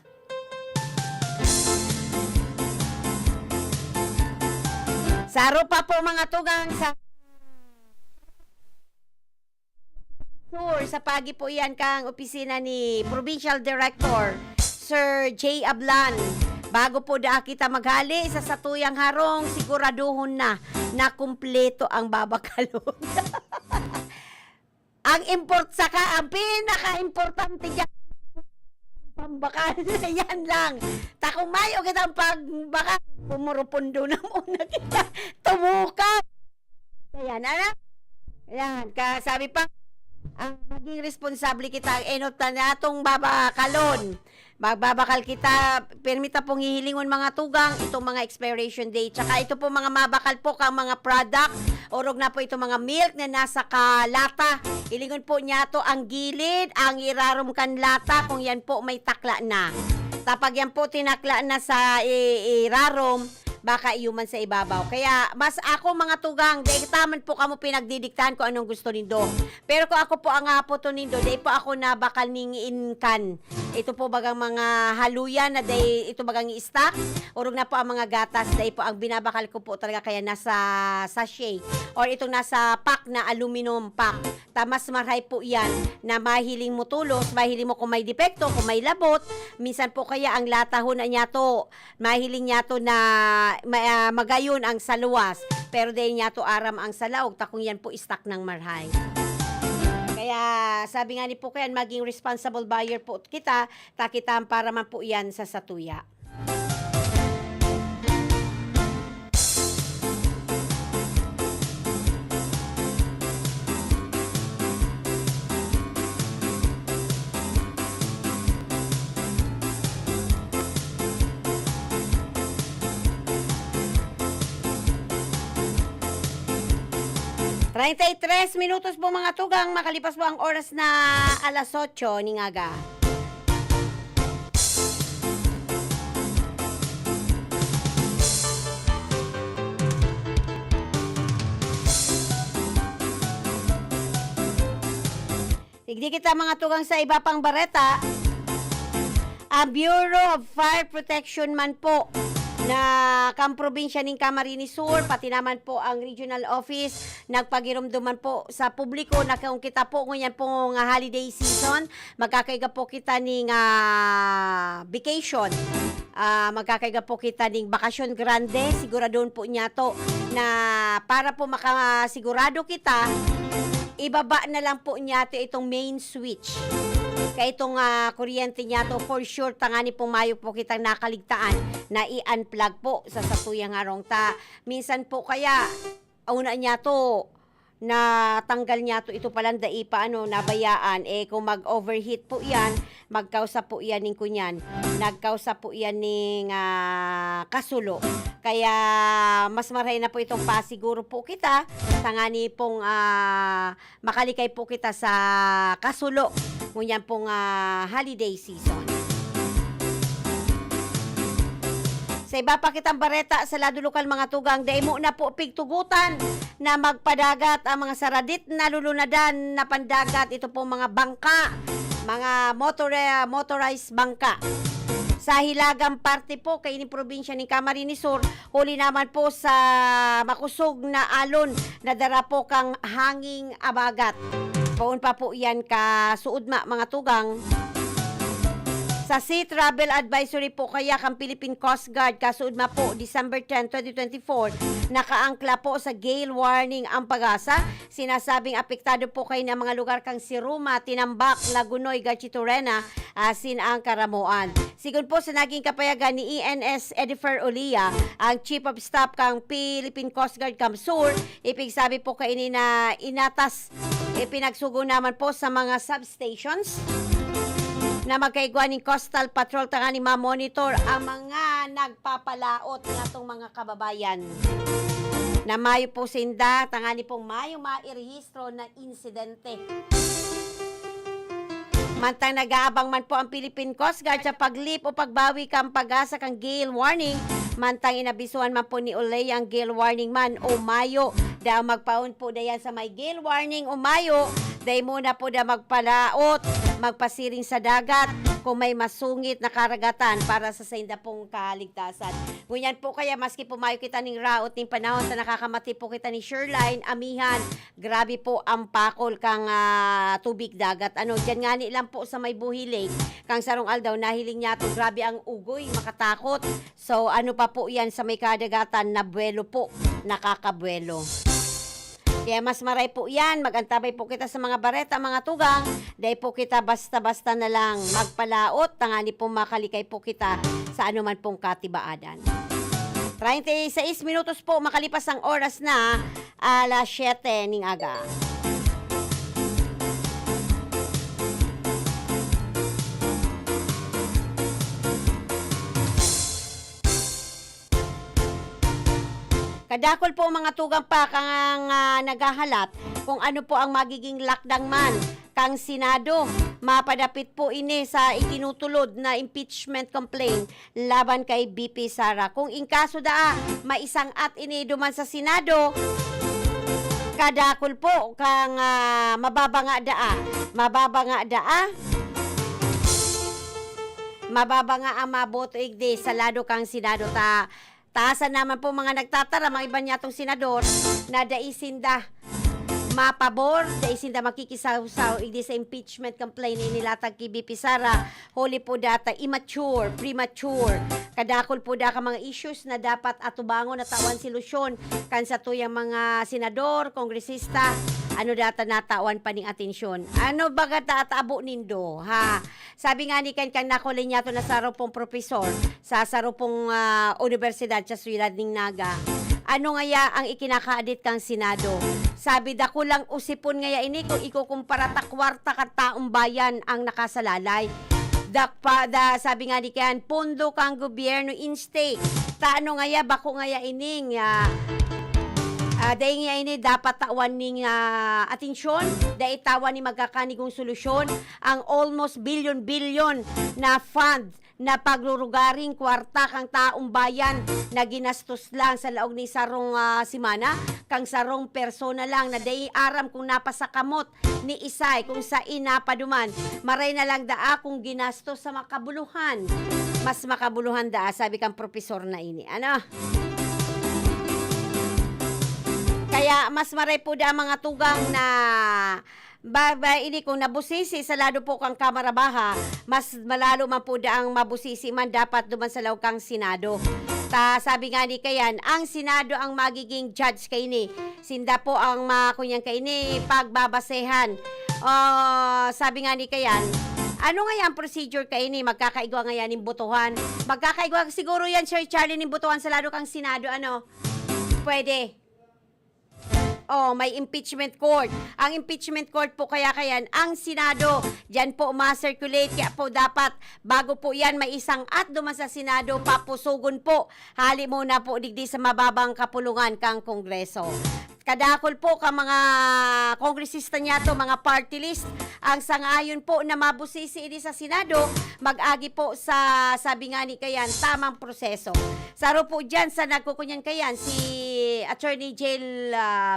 Saro pa po mga tugang sa tour sa pagi po yan kang opisina ni Provincial Director Sir J. Ablan. Bago po da kita maghali sa satuyang harong, siguraduhon na kumpleto ang babakalon. ang pinaka-importante dyan, pambakal. Yan lang. Takong mayo kitang pagbakal. Pumurupundo na muna kita. Tumuka. Ayan, anak. Ayan, sabi pa, ang maging responsable kita, enot na natong babakalon. Magbabakal kita, permita pong hihilingon mga tugang, itong mga expiration date. Tsaka ito po mga mabakal po kang mga product, orog na po itong mga milk na nasa kalata. Ilingon po niya to ang gilid, ang irarom kan lata, kung yan po may takla na. Tapag yan po tinakla na sa irarom, baka iuman sa ibabaw. Kaya, mas ako mga tugang, dahil taman po kamo pinagdidiktahan ko anong gusto nindo. Pero kung ako po ang apo to nindo, dahil po ako na bakal ningin kan. Ito po bagang mga haluyan na dahil ito bagang i-stock. Urog na po ang mga gatas, dahil po ang binabakal ko po talaga kaya nasa sachet. Or itong nasa pack na aluminum pack. Tamas maray po yan na mahiling mo tulos, mahiling mo kung may depekto, kung may labot. Minsan po kaya ang latahon na niya to, mahiling niya to na magayon ang saluwas, pero dahil niya to aram ang salaog, takong yan po istak ng marhay. Kaya sabi nga ni po kayan, maging responsible buyer po kita, takitaan para man po yan sa satuya. Tres minutos po mga tugang, makalipas po ang oras na alas 8 ni Ngaga. Tigdi kita mga tugang sa iba pang bareta. Ang Bureau of Fire Protection man po na kamprobinsya ng Camarines Sur, pati naman po ang regional office, nagpagirumduman po sa publiko na kung kita po ngayon po nga holiday season, magkakaiga po kita ng vacation. Magkakaiga po kita ng bakasyon grande, siguradon po niya to na para po makasigurado kita, ibaba na lang po niya to itong main switch. Kaya itong kuryente niya to, for sure, tangani pong mayo po kitang nakaligtaan na i-unplug po sa satuyang arong ta. Minsan po kaya, una niya to, na tanggal niya to, ito palang daipa, nabayaan. Kung mag-overheat po yan, magkausa po yan ng kunyan. Nagkausa po yan ng kasulo. Kaya, mas maray na po itong pasiguro po kita. Tangani pong makalikay po kita sa kasulo. Ngunyan pong holiday season. Sa iba pa kitang bareta sa lado lokal mga tugang, dahil mo na po pigtugutan na magpadagat ang mga saradit na lulunadan na pandagat. Ito po mga bangka, mga motorized bangka. Sa hilagang parte po kay ining probinsya ng Camarines Sur, huli naman po sa makusog na alon na dara po kang hanging abagat. Paun pa po yan ka suudma mga tugang. Sa Sea Travel Advisory po kaya kang Philippine Coast Guard, kasuudma po December 10, 2024, nakaangkla po sa gale warning ang Pag-asa. Sinasabing apektado po kayo ng mga lugar kang Siruma, Tinambak, Lagunoy, Gatchitorena, asin ang Karamuan. Sigun po sa naging kapayagan ni ENS Edifer Olia, ang Chief of Staff kang Philippine Coast Guard Kamsur, ipigsabi po kayo na inatas, ipinagsugo naman po sa mga substations na magkaigwa ng Coastal Patrol tangani ma-monitor ang mga nagpapalaot ng atong mga kababayan. Na mayo po sinda, tangani pong mayo mairehistro na insidente. Mantang nag-aabang man po ang Philippine Coast Guard sa paglip o pagbawi kang Pag-asa kang gale warning, mantang inabisuhan man po ni Olay ang gale warning man o mayo. Dahil magpaon po dayan sa may gale warning o mayo, dahil muna po da magpalaot, magpasiring sa dagat kung may masungit na karagatan para sa sainda pong kaligtasan. Ngunyan po kaya maski pumayo kita ng raot ng panahon sa nakakamati po kita ni Shoreline, amihan, grabe po ang pakol kang tubig dagat. Diyan nga ni lang po sa may Buhi Lake, kang sarong aldaw, nahiling niya to, grabe ang ugoy, makatakot. So ano pa po yan sa may kadagatan na buwelo po, nakakabuwelo. Kaya mas maray po yan, magantabay po kita sa mga bareta, mga tugang, dahil po kita basta-basta na lang magpalaot, tangani po makalikay po kita sa anuman pong katibaadan. 36 minutos po makalipas ang oras na alas 7 ning aga. Kadakol po mga tugang pa kang naghahalat kung ano po ang magiging lakdang man kang Senado. Mapadapit po ini sa itinutulod na impeachment complaint laban kay BP Sara. Kung inkaso daa, maisang at ini duman sa Senado, kadakol po kang mababa nga ang maboto igdi sa lado kang Senado taasan naman po mga nagtatara, mga iba niya itong senador na daisinda mapabor, daisinda makikisaw-saw hindi sa impeachment complaint inilatag kay BP Sara. Huli po data, immature, premature. Kadakol po da ka mga issues na dapat atubangon na tawan solusyon kan sa tuyang mga senador, kongresista, ano data natawan pa ning atensyon. Ano baga taatabo nindo, ha? Sabi nga ni kan nakulay niya to na sarupong profesor sa sarupong universidad sa Ciudad ning Naga. Ano ngaya ang ikinakaadit kang Senado? Sabi da kulang usipon ngaya ini kung ikukumpara ta kwarta ka taong bayan ang nakasalalay. Sabi nga ni kan pondo kang gobyerno in stake. Taano ngaya bako ngaya ining dahil nga ini dapat tawan ning atensyon, dahil tawan ni magkakanigong solusyon ang almost billion na fund na paglurugaring kwarta kang taong bayan na ginastos lang sa laog ni sarong simana, kang sarong persona lang na dahil aram kung napasakamot ni Isay kung sa inapaduman, maray na lang daa kung ginastos sa makabuluhan. Mas makabuluhan daa, sabi kang profesor na ini. Ano? Kaya mas maray po da mga tugang na ini kung nabusisi sa lado po kang Kamara Baha, mas malalo man po da ang mabusisi man dapat duman sa law kang Senado. Sabi nga ni kayan, ang Senado ang magiging judge kay ni. Sinda po ang makunyang kay ni pagbabasehan. Sabi nga ni kayan, ano nga yan procedure kay ni? Magkakaigwa nga yan ng botohan. Magkakaigwa siguro yan, Sir Charlie, ng botohan sa lado kang Senado. Ano? Pwede. May impeachment court. Ang impeachment court po kaya ang Senado, diyan po ma-circulate, kaya po dapat bago po yan may isang at duman sa Senado, papusugon po. Hali muna po digdi sa mababang kapulungan kang Kongreso. Kadakol po ka mga kongresista niya to, mga party list, ang sangayon po na mabusisi ini sa Senado, mag-agi po sa, sabi nga ni kayan, tamang proseso. Saro po dyan sa nagkukunyan kayan, si Attorney Jail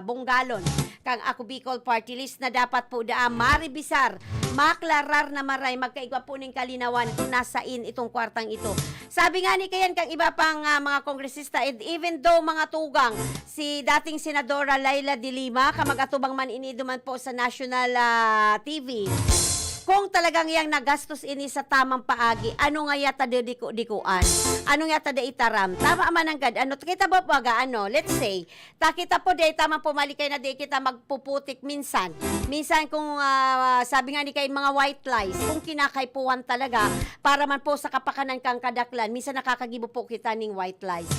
Bonggalon, kang Ako Bicol Party List na dapat po maribisar, maklarar na maray, magkaigwa po ng kalinawan kung nasain itong kwartang ito. Sabi nga ni kayan, kang iba pang mga kongresista, and even though mga tugang, si dating Senadora Laila De Lima, kamagatubang man iniduman po sa National TV, kung talagang yang nagastos ini sa tamang paagi, ano nga yata dikuan? Ano nga yata itaram? Tama man ang gad. Ano kita ba baga let's say, kita po day tamang pumalikay na day kita magpuputik minsan. Minsan kung sabi nga ni kay mga white lies, kung kinakaypuan talaga para man po sa kapakanan kang kadaklan, minsan nakakagibo po kita ning white lies.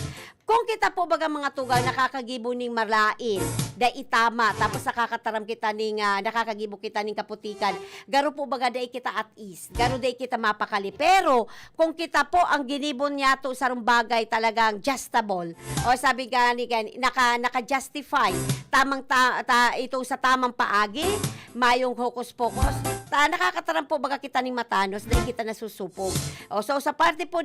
Kung kita po baga mga tugang nakakagibo ning marlain, da itama, tapos nakakataram kita ning nakakagibo kita ning kaputikan, garo po baga day kita at ease, garo day kita mapakali. Pero kung kita po ang ginibon niya to sa bagay talagang justable, o sabi gani naka-justify tamang ito sa tamang paagi, mayong hokus-pokus, nakakataram po baga kita ning matanos, day kita nasusupog. So sa parte po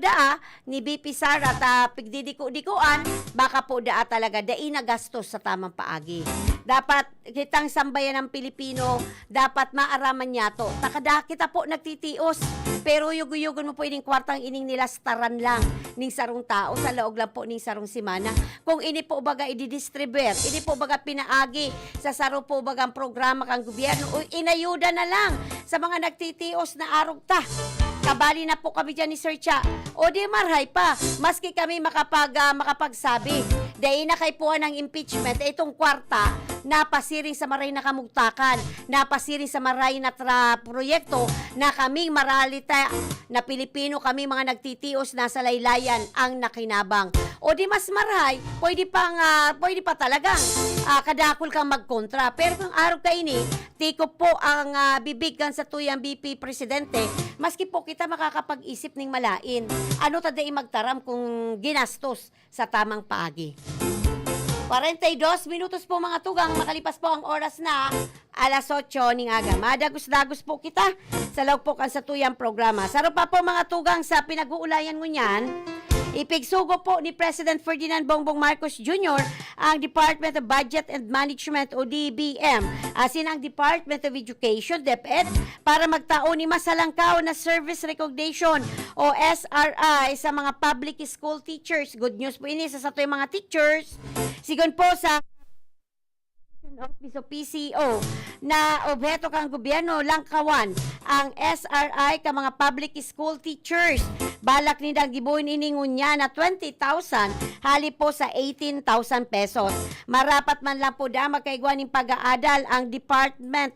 ni BP Sara pigdidiko-dikuan, baka po talaga nagastos sa tamang paagi. Dapat kitang sambayan ng Pilipino, dapat maaraman niya to. Kita po nagtitios, pero yuguyugon mo po ining kwartang ining nilastaran lang ning sarong tao sa laog lang po ning sarong simana. Kung ini po baga i-distribute, ini po baga pinaagi sa saro po bagang programa kang gobyerno, o inayuda na lang sa mga nagtitios na arog ta. Kabali na po kami dyan ni Sir Cha. O di marhay pa, maski kami makapagsabi. Dahil na kay puan ng impeachment, itong kwarta, napasiring sa maray na kamugtakan, napasiring sa maray na proyekto na kaming maralita na Pilipino, kami mga nagtitios nasa laylayan ang nakinabang. O di mas maray, pwede pa talagang kadakol kang magkontra. Pero kung araw kaini, tiko po ang bibig kan sa tuyang BP Presidente, maski po kita makakapag-isip ning malain. Ano taday magtaram kung ginastos sa tamang paagi. 42 minutos po mga tugang, makalipas po ang oras na alas 8 ning aga. Madagos-dagos po kita sa lawpok ang sa tuyang programa. Saro pa po mga tugang sa pinag-uulayan mo niyan. Ipigsugo po ni President Ferdinand Bongbong Marcos Jr. ang Department of Budget and Management o DBM, asin ang Department of Education, DepEd, para magtaon ni masalangkaw na Service Recognition o SRI sa mga public school teachers. Good news po ini sa yung mga teachers. Sigon po sa Office of PCO na objeto kang gobyerno langkawan ang SRI ka mga public school teachers. Balak ni gibuin iningon niya na 20,000 hali po sa 18,000 pesos. Marapat man lang po da magkaigwan ng pag-aadal ang Department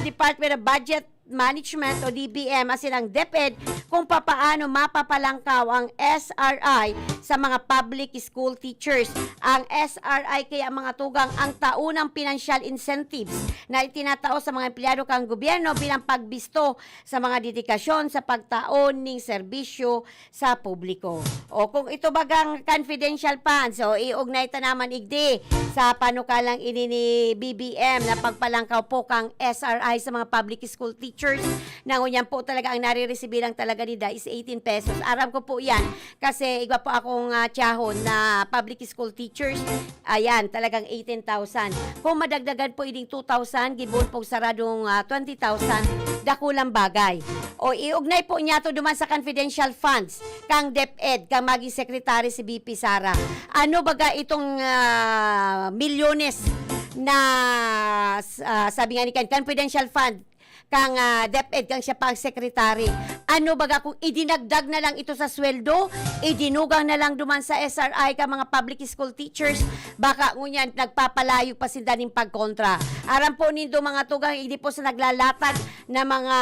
Department of Budget Management o DBM asin ang DepEd kung papaano mapapalangkaw ang SRI sa mga public school teachers. Ang SRI kaya mga tugang ang taunang financial incentives na itinatao sa mga empleyado kang gobyerno bilang pagbisto sa mga dedikasyon sa pagtaon ng serbisyo sa publiko. O kung ito bagang confidential funds, o iugnay ta naman igdi sa panukalang ini ni BBM na pagpalangkaw po kang SRI sa mga public school teachers. Nangunyan po talaga ang nare-resibilang talaga nida is 18 pesos. Aram ko po yan kasi igwa po akong tiyahon na public school teachers. Ayan, talagang 18,000. Kung madagdagan po ining 2,000, gibon po saradong 20,000, dakulang bagay. O iugnay po niya to duman sa confidential funds kang DepEd, kang maging secretary si BP Sara. Ano baga itong milyones na sabi nga ni kan confidential fund kang DepEd, kang siya pang secretary. Ano baga kung idinagdag na lang ito sa sweldo, idinugang na lang duman sa SRI ka mga public school teachers, baka ngunyan nagpapalayo pa sila ng pagkontra. Aram po nindo mga tugang, hindi po sa naglalatag na mga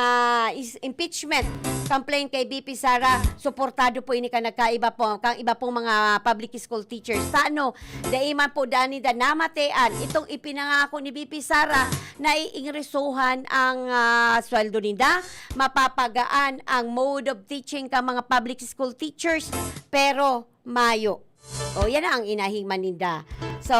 impeachment complaint kay BP Sara, suportado po ini ka nagkaiba po, kang iba pong mga public school teachers. Sa ano, daiman po dani da namatean, itong ipinangako ni BP Sara na iingresuhan ang sweldo nila, mapapagaan ang mode of teaching ka mga public school teachers, pero mayo. O yan ang inahing maninda. So,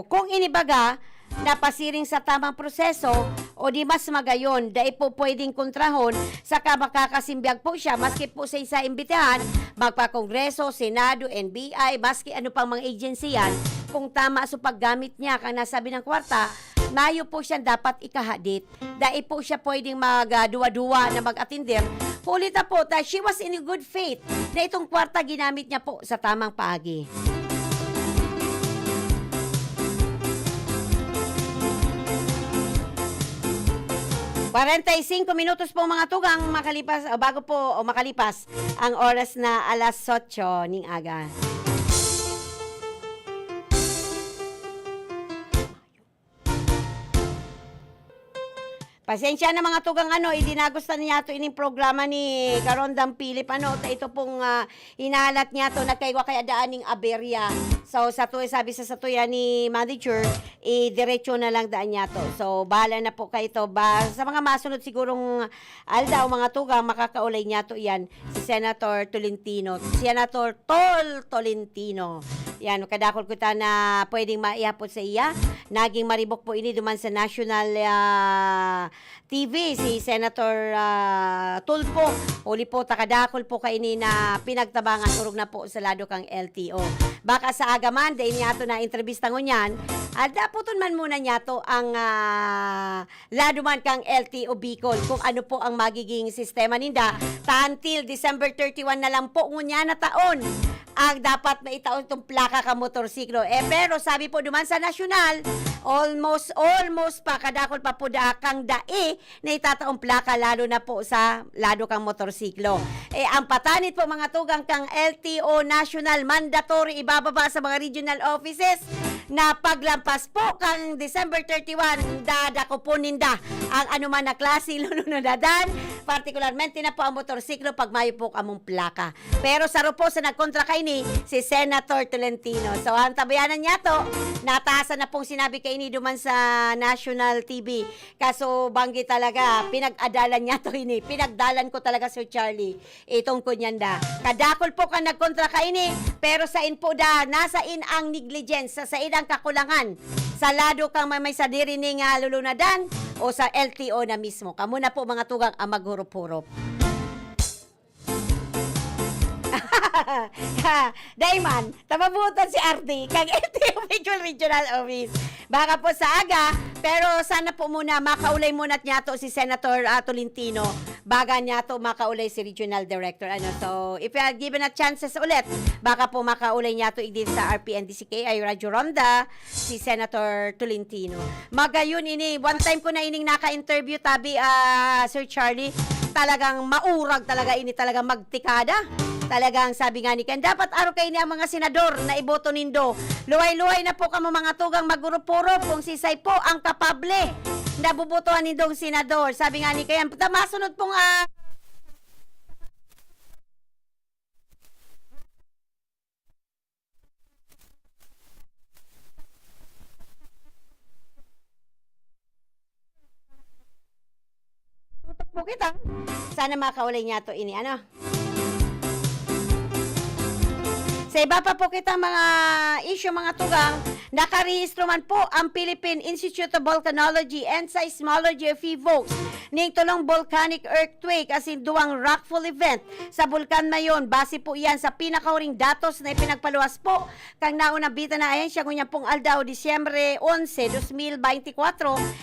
kung inibaga, napasiring sa tamang proseso, o di mas magayon, dahil po pwedeng kontrahon, saka makakasimbiyag po siya, maski po sa isa imbitahan, magpa-kongreso, senado, NBI, maski ano pang mga agency yan, kung tama sa paggamit niya, kang nasabi ng kwarta, mayo po siya dapat ikahadit. Dahil po siya pwedeng magduwa-duwa na mag-atinder. Hulita po, she was in good faith na itong kwarta ginamit niya po sa tamang paagi. $45 minutos po mga tugang makalipas, makalipas ang oras na alas 8 ning aga. Pasensya na mga tugang idinagusta niya to ining programa ni Karondang Philip ito pong hinahalat niya to nagkaiwa kaya daaning aberya. So sa sabi sa tuya ni manager, diretso na lang daan niya to. So bahala na po kayo to. Sa mga masunod sigurong aldaw mga tugang makakaulay niya to yan si Senator Tolentino. Senator Tolentino. Yan, kadakol ko ta na pwedeng maiapot sa iya. Naging maribok po ini duman sa National TV, si Senator Tulfo. Uli po, takadakol po kaini na pinagtabangan urog na po sa lado kang LTO. Baka sa agaman, dahil niya to na entrevista ngunyan, daputon man muna niya to ang lado man kang LTO Bicol, kung ano po ang magiging sistema ninda. Until December 31 na lang po ngunyan na taon ang dapat maitaon itong plaka ka motorsiklo. Pero sabi po duman sa nasyonal, Almost pa, kadakol pa po kang dae na itataong plaka, lalo na po sa lado kang motorsiklo. Ang patanit po mga tugang kang LTO National mandatory ibababa sa mga regional offices na paglampas po kang December 31, dadako po ninda ang anuman na klase lununadadan, partikularmente na po ang motorsiklo pag mayo po kamong plaka. Pero saro po sa nagkontra kay ni si Senator Tolentino. So ang tabayanan niya to, nataasan na pong sinabi kay ni duman sa National TV. Kaso banggi talaga, pinag-adalan niya to ini. Pinagdalan ko talaga Sir Charlie. Itong kunyanda. Kadakol po ka nagkontra kay ni, pero sa in po da, nasa in ang negligence, sa in ang kakulangan. Sa lado kang may sadiri ni nga lulunadan o sa LTO na mismo. Kamu na po mga tugang ang maghurup-hurup. Dayman, tababutan si RD kang LTO Regional Office. Baka po sa aga, pero sana po muna makaulay muna niya to si Senator Tolentino. Baga niya to makaulay si Regional Director. So, if you are given a chances ulit, baka po makaulay niya to din sa RPNDCK ay Radyo Ronda, si Senator Tolentino. Magayon ini, one time ko na ining naka-interview tabi Sir Charlie, talagang maurag talaga ini, talagang magtikada. Talagang sabi nga ni Ken, dapat araw kayo niya mga senador na iboto nindo. Luway-luway na po kamo mga tugang magurupurop kung sisay po ang kapable na bubutuhan nindong senador. Sabi nga ni Ken, masunod pong po kita. Sana makaulay niya to ini, ano? Sa iba pa po kita mga issue mga tugang, nakarehistro man po ang Philippine Institute of Volcanology and Seismology of FIVOLCS ning tulong volcanic earthquake asin duwang rockfall event sa Bulkan Mayon. Base po yan sa pinakauring datos na ipinagpaluwas po kang naunang bita na ahensya ngunya pong aldaw Disyembre 11, 2024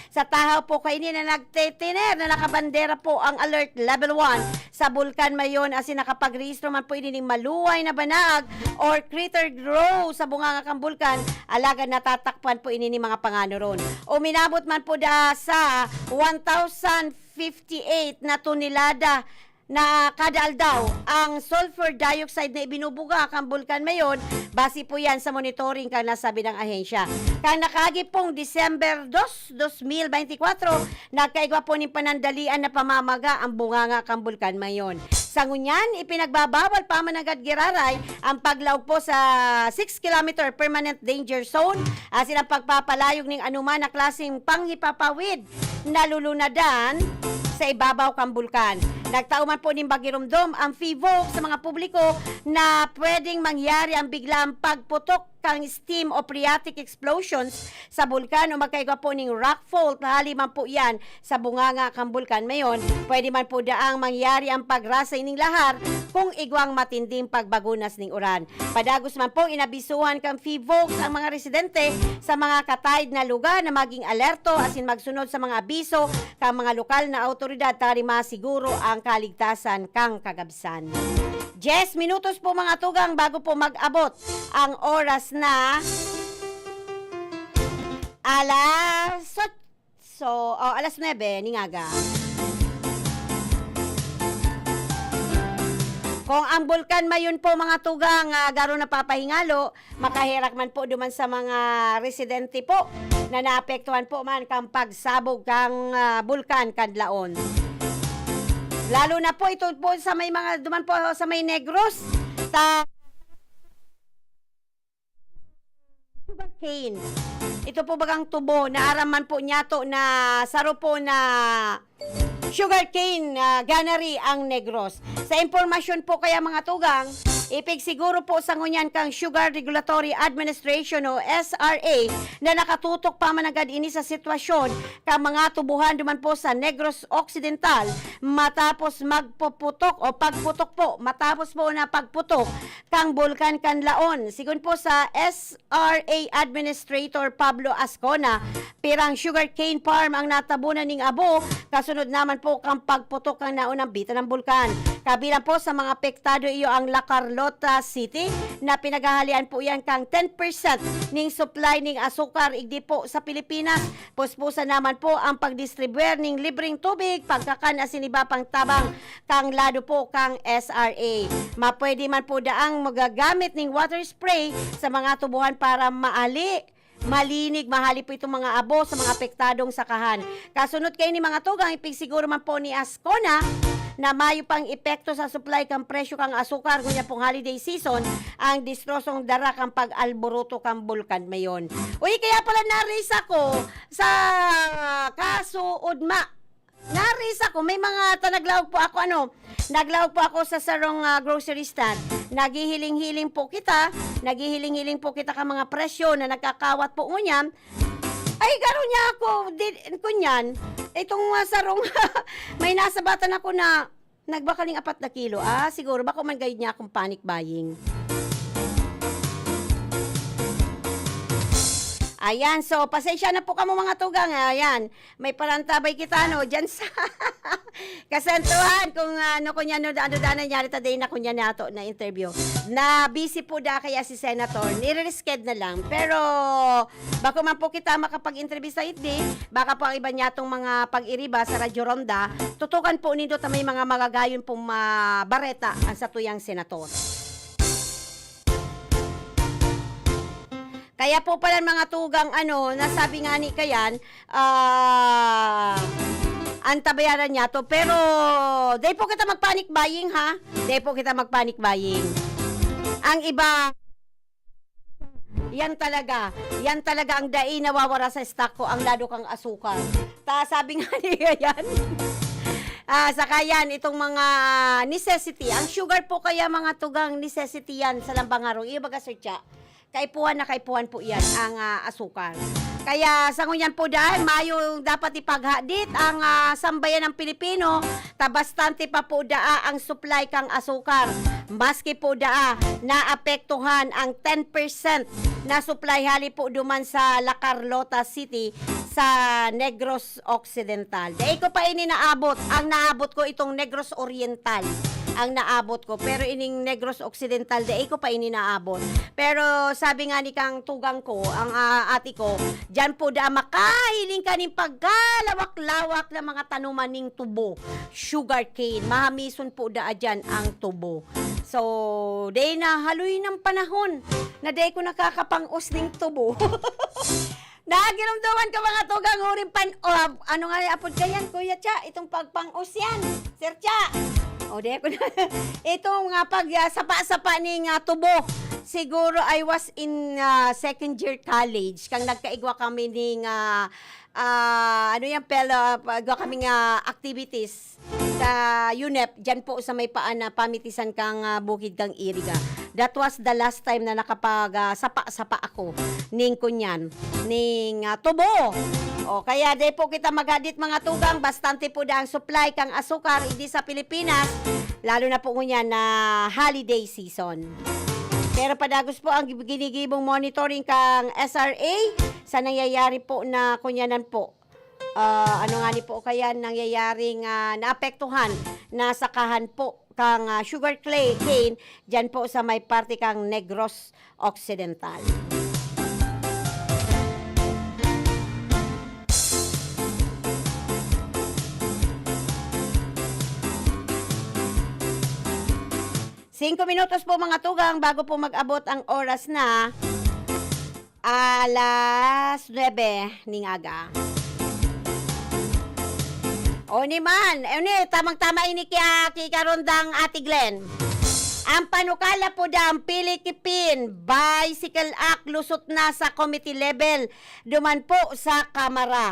sa tahaw po kay ni na nagtetiner na nakabandera po ang alert level 1 sa Bulkan Mayon asin nakapagrehistro man po inining maluway na banag or crater grow sa bunganga kang bulkan, alaga natatakpan po ini ni mga pangano ron. O minabot man po da sa 1,058 na tonelada na kada aldaw ang sulfur dioxide na ibinubuga kang Bulkan Mayon. Base po yan sa monitoring kang nasabi ng ahensya. Kang nakagi pong December 2, 2024, nagkaigwa po ni panandalian na pamamaga ang bunganga kang Bulkan Mayon. Sa ngunyan, ipinagbabawal pa man agad giraray ang paglaog po sa 6 km permanent danger zone asin ang pagpapalayog ng anuman na klaseng panghipapawid na lulunadan sa ibabaw kang bulkan. Nagtauman po ng bagirumdom ang FIVOLCS sa mga publiko na pwedeng mangyari ang biglang pagputok kang steam o phreatic explosions sa bulkan o magkaigwa po ng rockfall. Hali man po yan sa bunganga kang Bulkan Mayon. Pwede man po daang mangyari ang pagrasa ining lahar kung igwang matinding pagbagunas ng uran. Padagos man po inabisuhan kang FIVOLCS ang mga residente sa mga katayid na lugar na maging alerto asin magsunod sa mga abiso kang mga lokal na autoridad tari masiguro ang kaligtasan kang kagabsan. 10 minutos po mga tugang bago po mag-abot ang oras na alas 9 ningaga. Kung ang Bulkan Mayon po mga tugang garo na papahingalo, makahirak man po duman sa mga residente po na naapektuhan po man kang pagsabog kang bulkan kadlaon. Lalo na po ito po sa may mga duman po sa may Negros, sugarcane. Ito po bagang tubo na araman po niya to na saro po na sugarcane ganari ang Negros. Sa impormasyon po kaya mga tugang, ipig siguro po sa ngunyan kang Sugar Regulatory Administration o SRA na nakatutok pa man agad ini sa sitwasyon kang mga tubuhan duman po sa Negros Occidental matapos magpuputok o pagputok po matapos po na pagputok kang Bulkan Kanlaon. Sigun po sa SRA Administrator Pablo Ascona, pirang sugarcane farm ang natabunan ning abo kasunod naman po kang pagputok kang naunang bita ng bulkan. Kabilang po sa mga apektado iyo ang La Carlota City na pinaghahalian po yan kang 10% ning supply ning asukar igdi po sa Pilipinas. Puspusan naman po ang pagdistribuer ning libreng tubig, pagkakan asin iba pang tabang kang lado po kang SRA. Mapwede man po daang magagamit ning water spray sa mga tubuhan para malinig, mahali po itong mga abo sa mga apektadong sakahan. Kasunod kayo ni mga tugang, ipigsiguro man po ni Ascona na mayo pang epekto sa supply kang presyo kang asukar kunya pong holiday season ang distrosong dara kang pag-alboroto kang bulkan mayon. Uy, kaya pala narisa ko sa kaso Udma. Narisa ko, may mga naglawag po ako naglawag po ako sa sarong grocery stand. Naghihiling-hiling po kita ka mga presyo na nagkakawat po ngunyan. Ay, garo niya ako, kunyan, itong sarong, may nasabatan ako na nagbakaling 4 na kilo. Siguro, baka man gayud niya akong panic buying. Ayan, so pasensya na po kamo mga tugang. Ayan, may parantabay kita dyan sa kasentuhan kung kunya ano nangyari today na kunya nato na interview. Na busy po kaya si Senator, nire-reschedule na lang. Pero bako man po kita makapag-interview sa itdi, baka po ang iba niya tong mga pag-iriba sa Radyo Ronda, tutukan po nindo ta may mga magagayon pong bareta ang sa tuyang Senator. Kaya po pala mga tugang nasabi nga ni Kayan, antabayaran niya to. Pero, di po kita mag-panic buying ha. Di po kita mag-panic buying. Ang iba, yan talaga ang dai nawawara sa stock ko, ang lado kang asukal. Sabi nga ni Kayan, saka yan, itong mga necessity. Ang sugar po kaya mga tugang necessity yan sa lambang araw. Iyo baga sirtya. Kaipuhan po yan ang asukal. Kaya sa ngunyan po dahil mayo dapat ipaghadit ang sambayan ng Pilipino, bastante pa po ang supply kang asukar. Maski po naapektuhan ang 10% na supply hali po duman sa La Carlota City sa Negros Occidental. Dahil ko pa naabot. Ang naabot ko itong Negros Oriental. Ang naabot ko. Pero ining Negros Occidental, dahil ko pa naabot. Pero sabi nga ni kang tugang ko, ang ati ko, dyan po makahiling ka ning pagkalawak-lawak na mga tanuman ning tubo. Sugar cane. Mahamison po dyan ang tubo. So, day na haloy ng panahon na day ko nakakapang-us ning tubo. Nagiramdaman ka mga tugang huring ano nga apod kayan, Kuya Cha, itong pagpang-us yan. Sir Cha. Day ko na. Itong sapa-sapa ning tubo. Siguro I was in second year college kang nagkaigwa kami ning kaming activities sa UNEP, dyan po sa may paan na pamitisan kang bukid kang Iriga. That was the last time na nakapag sapa-sapa ako ning kunyan, ning tubo. Kaya di po kita magadit mga tugang, bastante po ang supply kang asukar hindi sa Pilipinas, lalo na po ngunyan na holiday season. Pero padagos po ang ginigibong monitoring kang SRA sa nangyayari po na kunyanan po. Nangyayaring naapektuhan na sakahan po kang sugar cane dyan po sa may parte kang Negros Occidental. Cinco minutos po mga tugang bago po mag-abot ang oras na alas 9 ning aga. Tamang-tama ini kikarondang Ate Glenn. Ang panukala po ang Pilikipin Bicycle Act lusot na sa committee level duman po sa Kamara.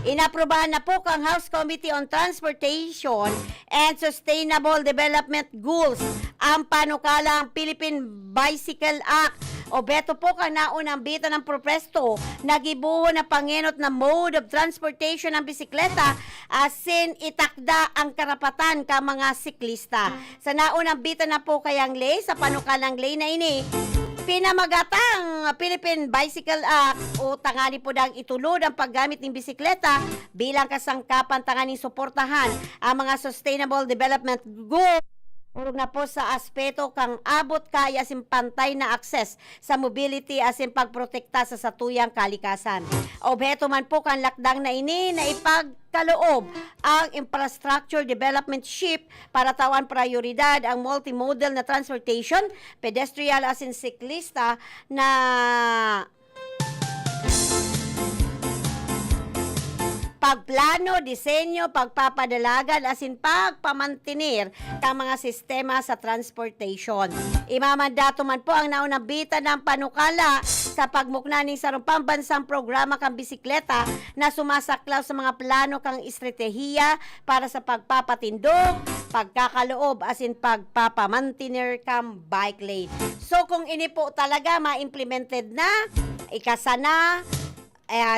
Inaprobahan na po kang House Committee on Transportation and Sustainable Development Goals ang panukalang Philippine Bicycle Act o beto po kang naunang bita ng propresto nagibuho na pangenot na mode of transportation ng bisikleta asin itakda ang karapatan ka mga siklista. Sa naunang bita na po kayang lay sa panukalang lay na ini Pinamagatang Philippine Bicycle Act o tangani po dang itulod ang paggamit ng bisikleta bilang kasangkapan tanganing suportahan ang mga Sustainable Development Goals. Urog na po sa aspeto kang abot kaya asin pantay na akses sa mobility asin pagprotekta sa satuyang kalikasan. Obheto man po kang lakdang na ini na ipagkaloob ang infrastructure development ship para tawan prioridad ang multimodal na transportation, pedestrian asin siklista na pagplano, disenyo, pagpapadalagan, asin pagpamantinir ng mga sistema sa transportation. Imamandato man po ang naunang bita ng panukala sa pagmukna ng sarong pambansang programa kang bisikleta na sumasaklaw sa mga plano kang estratehiya para sa pagpapatindog, pagkakaloob, asin pagpapamantinir kang bike lane. So kung ini po talaga ma-implemented na, ikasana,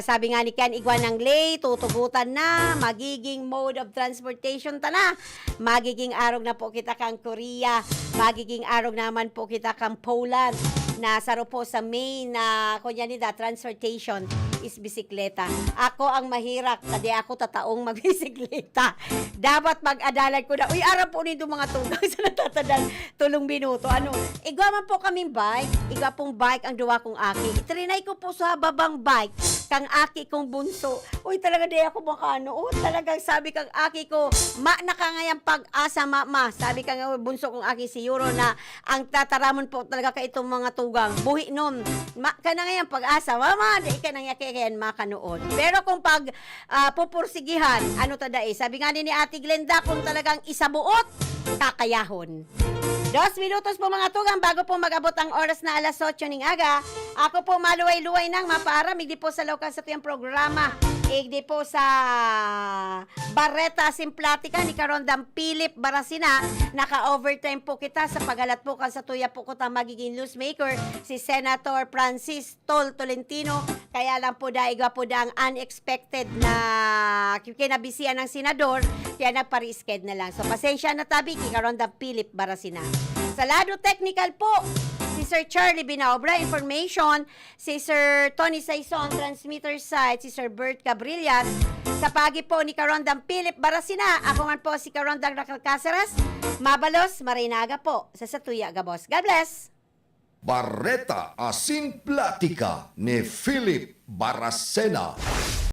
sabi nga ni Ken Iguan ng lay, tutugutan na, magiging mode of transportation ta na. Magiging arog na po kita kang Korea, magiging arog naman po kita kang Poland. Nasaro po sa main na kunyanida transportation is bisikleta. Ako ang mahirap, kasi ako tataong magbisikleta. Dapat mag-adalan ko na, uy, arap po nito mga tugang sa natatandaan, tulong minuto. Ano, igwa man po kaming bike, igwa pong bike ang duwa kong aki. Itrinay ko po sa babang bike, kang aki kong bunso. Uy, talaga di ako makano. Talagang sabi kang aki ko, nakangayang pag-asa, ma. Sabi kang bunso kong aki si Euro na ang tataramon po talaga ka itong mga tugang. Buhi nun. Kanangayang pag-asa, mama, di ka nang yakikayan makanood. Pero kung pag pupursigihan, ano tada sabi nga ni Ate Glenda, kung talagang isabuot, kakayahon. 2 minutos po mga tugang bago po mag-abot ang oras na alas 8 ng aga. Ako po maluway-luway nang mapaaram. Igdi po sa lokal sa tuyang programa. Igdi po sa Barreta Simplatica ni Karondang Philip Barasina. Naka-overtime po kita sa pagalat po kan sa tuya po kutang magiging newsmaker si Senator Francis Tolentino. Kaya lang po daigwa po ang unexpected na kinabisiyan ng senador. Kaya nagpa-reschedule na lang. So pasensya na tabi kay Karondang Philip Barasina. Sa lado technical po, si Sir Charlie Binaobra, information, si Sir Tony Saison, transmitter side, si Sir Bert Cabrillas, sa pagi po ni Karondang Philip Barasina, ako man po si Karondang Raquel Caceres, Mabalos, Marinaga po, sa Satuya Gabos. God bless! Barreta Asin Platica ni Philip Barasena.